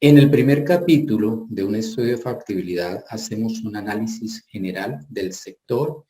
En el primer capítulo de un estudio de factibilidad hacemos un análisis general del sector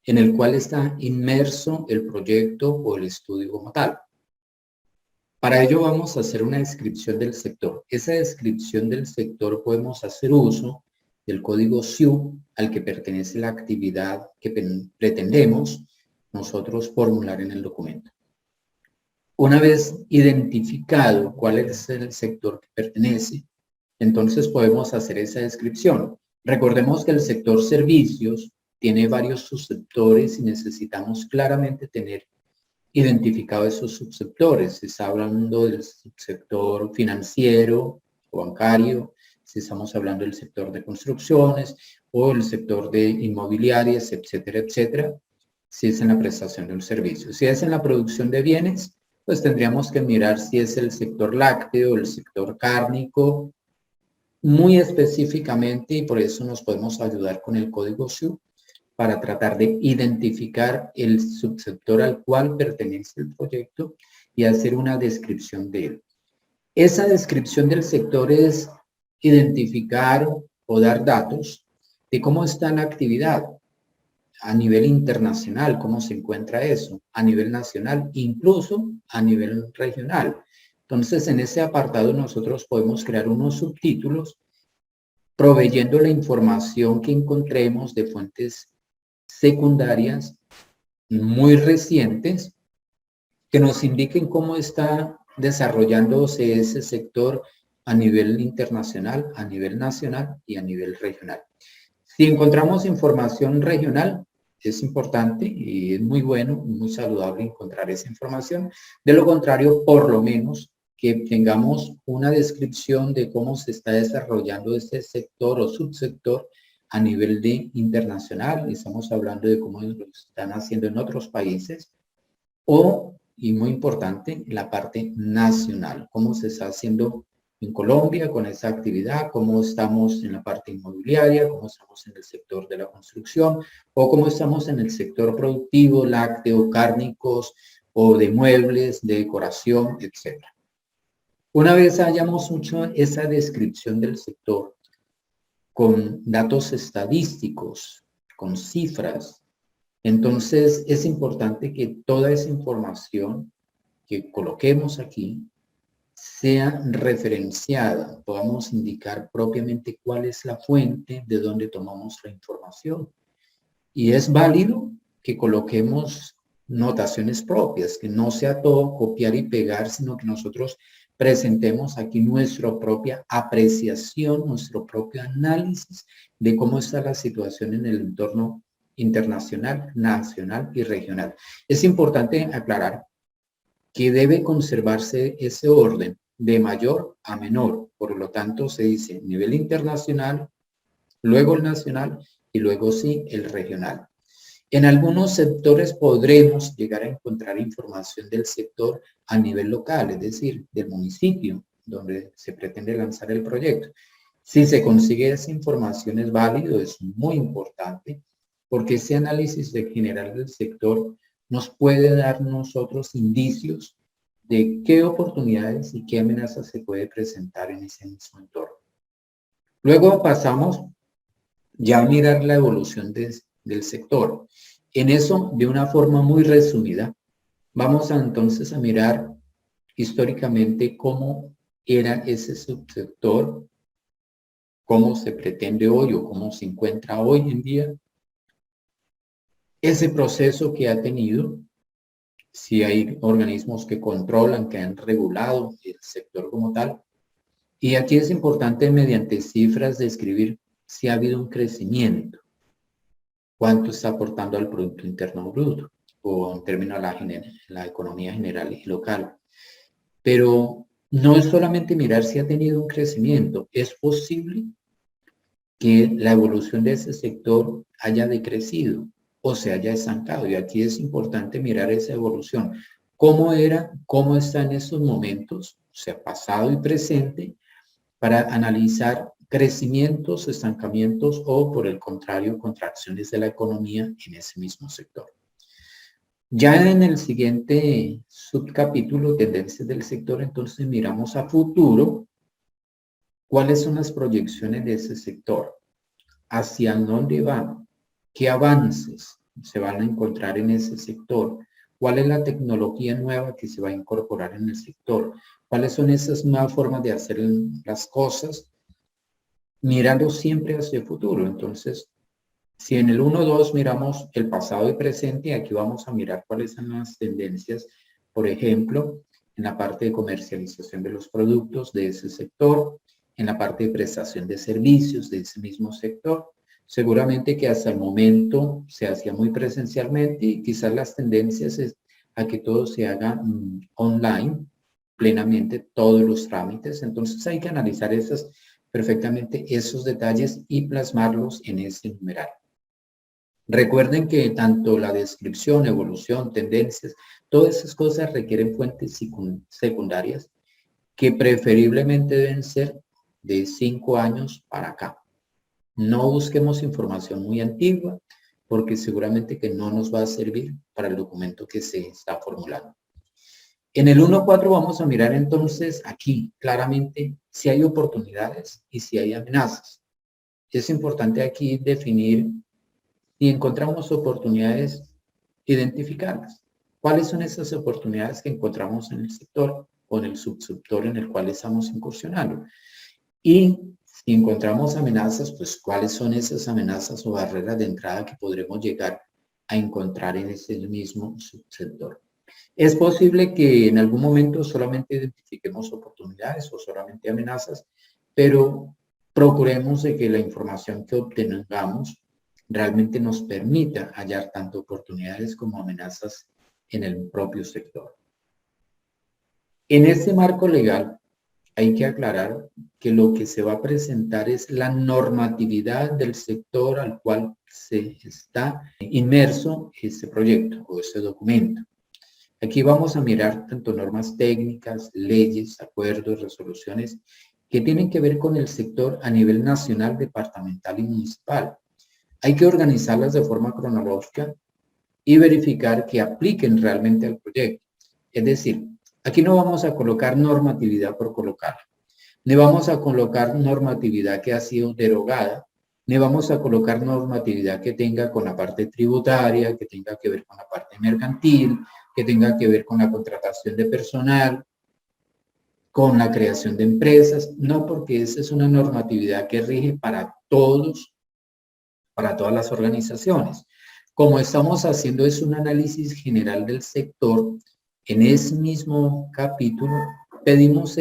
en el cual está inmerso el proyecto o el estudio como tal. Para ello vamos a hacer una descripción del sector. Esa descripción del sector podemos hacer uso del código SIU al que pertenece la actividad que pretendemos nosotros formular en el documento. Una vez identificado cuál es el sector que pertenece, entonces podemos hacer esa descripción. Recordemos que el sector servicios tiene varios subsectores y necesitamos claramente tener identificado esos subsectores. Se está hablando del sector financiero o bancario, si estamos hablando del sector de construcciones o el sector de inmobiliarias, etcétera, etcétera, si es en la prestación de un servicio. Si es en la producción de bienes, pues tendríamos que mirar si es el sector lácteo, el sector cárnico, muy específicamente, y por eso nos podemos ayudar con el código SIU para tratar de identificar el subsector al cual pertenece el proyecto y hacer una descripción de él. Esa descripción del sector es identificar o dar datos de cómo está la actividad a nivel internacional, cómo se encuentra eso, a nivel nacional, incluso a nivel regional. Entonces, en ese apartado nosotros podemos crear unos subtítulos proveyendo la información que encontremos de fuentes secundarias muy recientes que nos indiquen cómo está desarrollándose ese sector a nivel internacional, a nivel nacional y a nivel regional. Si encontramos información regional, es importante y es muy bueno, muy saludable encontrar esa información. De lo contrario, por lo menos que tengamos una descripción de cómo se está desarrollando este sector o subsector a nivel de internacional, y estamos hablando de cómo lo están haciendo en otros países, o, y muy importante, la parte nacional, cómo se está haciendo en Colombia con esa actividad, cómo estamos en la parte inmobiliaria, cómo estamos en el sector de la construcción, o cómo estamos en el sector productivo, lácteo, cárnicos, o de muebles, de decoración, etc. Una vez hayamos hecho esa descripción del sector con datos estadísticos, con cifras, entonces es importante que toda esa información que coloquemos aquí sea referenciada, podamos indicar propiamente cuál es la fuente de donde tomamos la información. Y es válido que coloquemos notaciones propias, que no sea todo copiar y pegar, sino que nosotros presentemos aquí nuestra propia apreciación, nuestro propio análisis de cómo está la situación en el entorno internacional, nacional y regional. Es importante aclarar que debe conservarse ese orden de mayor a menor. Por lo tanto, se dice nivel internacional, luego el nacional y luego sí el regional. En algunos sectores podremos llegar a encontrar información del sector a nivel local, es decir, del municipio donde se pretende lanzar el proyecto. Si se consigue esa información es válido, es muy importante, porque ese análisis general del sector nos puede dar nosotros indicios de qué oportunidades y qué amenazas se puede presentar en ese mismo entorno. Luego pasamos ya a mirar la evolución del sector. En eso, de una forma muy resumida, vamos entonces a mirar históricamente cómo era ese subsector, cómo se pretende hoy o cómo se encuentra hoy en día, ese proceso que ha tenido, si hay organismos que controlan, que han regulado el sector como tal. Y aquí es importante mediante cifras describir si ha habido un crecimiento, cuánto está aportando al Producto Interno Bruto o en términos de la economía general y local. Pero no es solamente mirar si ha tenido un crecimiento, es posible que la evolución de ese sector haya decrecido o se haya estancado. Y aquí es importante mirar esa evolución. ¿Cómo era, cómo está en estos momentos, o sea, pasado y presente, para analizar crecimientos, estancamientos o, por el contrario, contracciones de la economía en ese mismo sector? Ya en el siguiente subcapítulo, tendencias del sector, entonces miramos a futuro ¿Cuáles son las proyecciones de ese sector? ¿Hacia dónde va? ¿Qué avances se van a encontrar en ese sector? ¿Cuál es la tecnología nueva que se va a incorporar en el sector? ¿Cuáles son esas nuevas formas de hacer las cosas? Mirando siempre hacia el futuro. Entonces, si en el 1-2 miramos el pasado y presente, aquí vamos a mirar cuáles son las tendencias, por ejemplo, en la parte de comercialización de los productos de ese sector, en la parte de prestación de servicios de ese mismo sector. Seguramente que hasta el momento se hacía muy presencialmente y quizás las tendencias es a que todo se haga online, plenamente, todos los trámites. Entonces hay que analizar perfectamente esos detalles y plasmarlos en ese numeral. Recuerden que tanto la descripción, evolución, tendencias, todas esas cosas requieren fuentes secundarias que preferiblemente deben ser de 5 años para acá. No busquemos información muy antigua porque seguramente que no nos va a servir para el documento que se está formulando. En el 1.4 vamos a mirar entonces aquí claramente si hay oportunidades y si hay amenazas. Es importante aquí definir y encontramos oportunidades, identificarlas. ¿Cuáles son esas oportunidades que encontramos en el sector o en el subsector en el cual estamos incursionando? Y si encontramos amenazas, pues cuáles son esas amenazas o barreras de entrada que podremos llegar a encontrar en ese mismo subsector. Es posible que en algún momento solamente identifiquemos oportunidades o solamente amenazas, pero procuremos de que la información que obtengamos realmente nos permita hallar tanto oportunidades como amenazas en el propio sector. En este marco legal hay que aclarar que lo que se va a presentar es la normatividad del sector al cual se está inmerso este proyecto o este documento. Aquí vamos a mirar tanto normas técnicas, leyes, acuerdos, resoluciones que tienen que ver con el sector a nivel nacional, departamental y municipal. Hay que organizarlas de forma cronológica y verificar que apliquen realmente al proyecto. Es decir, aquí no vamos a colocar normatividad por colocarla, ni vamos a colocar normatividad que ha sido derogada, ni vamos a colocar normatividad que tenga con la parte tributaria, que tenga que ver con la parte mercantil, que tenga que ver con la contratación de personal, con la creación de empresas. No, porque esa es una normatividad que rige para todos, para todas las organizaciones. Como estamos haciendo es un análisis general del sector, en ese mismo capítulo pedimos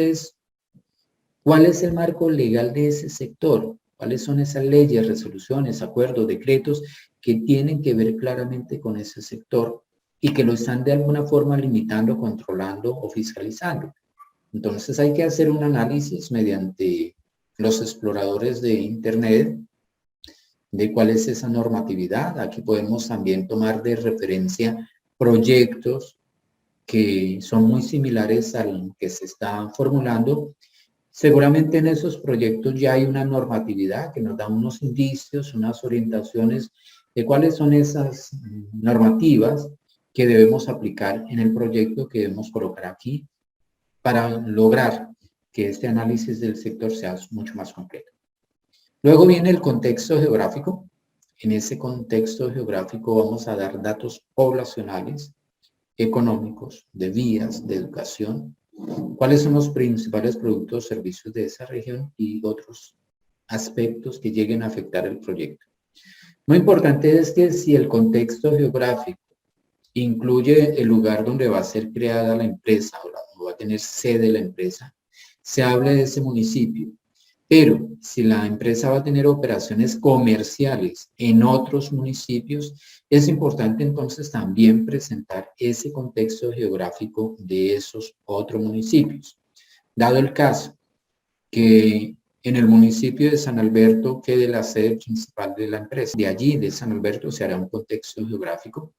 cuál es el marco legal de ese sector, cuáles son esas leyes, resoluciones, acuerdos, decretos que tienen que ver claramente con ese sector y que lo están de alguna forma limitando, controlando o fiscalizando. Entonces hay que hacer un análisis mediante los exploradores de Internet de cuál es esa normatividad. Aquí podemos también tomar de referencia proyectos que son muy similares al que se está formulando. Seguramente en esos proyectos ya hay una normatividad que nos da unos indicios, unas orientaciones de cuáles son esas normativas que debemos aplicar en el proyecto que debemos colocar aquí para lograr que este análisis del sector sea mucho más completo. Luego viene el contexto geográfico. En ese contexto geográfico vamos a dar datos poblacionales, económicos, de vías, de educación, cuáles son los principales productos o servicios de esa región y otros aspectos que lleguen a afectar el proyecto. Muy importante es que si el contexto geográfico incluye el lugar donde va a ser creada la empresa o va a tener sede la empresa, se hable de ese municipio. Pero si la empresa va a tener operaciones comerciales en otros municipios, es importante entonces también presentar ese contexto geográfico de esos otros municipios. Dado el caso que en el municipio de San Alberto quede la sede principal de la empresa, de allí, de San Alberto, se hará un contexto geográfico.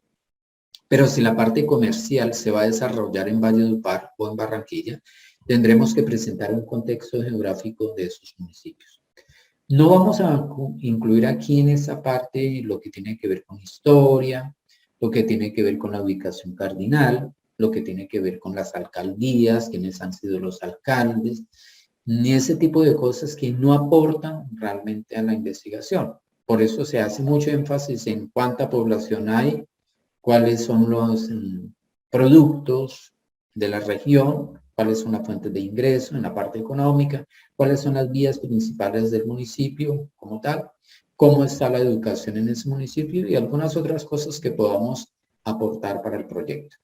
Pero si la parte comercial se va a desarrollar en Valledupar o en Barranquilla, tendremos que presentar un contexto geográfico de esos municipios. No vamos a incluir aquí en esa parte lo que tiene que ver con historia, lo que tiene que ver con la ubicación cardinal, lo que tiene que ver con las alcaldías, quiénes han sido los alcaldes, ni ese tipo de cosas que no aportan realmente a la investigación. Por eso se hace mucho énfasis en cuánta población hay, cuáles son los productos de la región, cuáles son las fuentes de ingreso en la parte económica, cuáles son las vías principales del municipio como tal, cómo está la educación en ese municipio y algunas otras cosas que podamos aportar para el proyecto.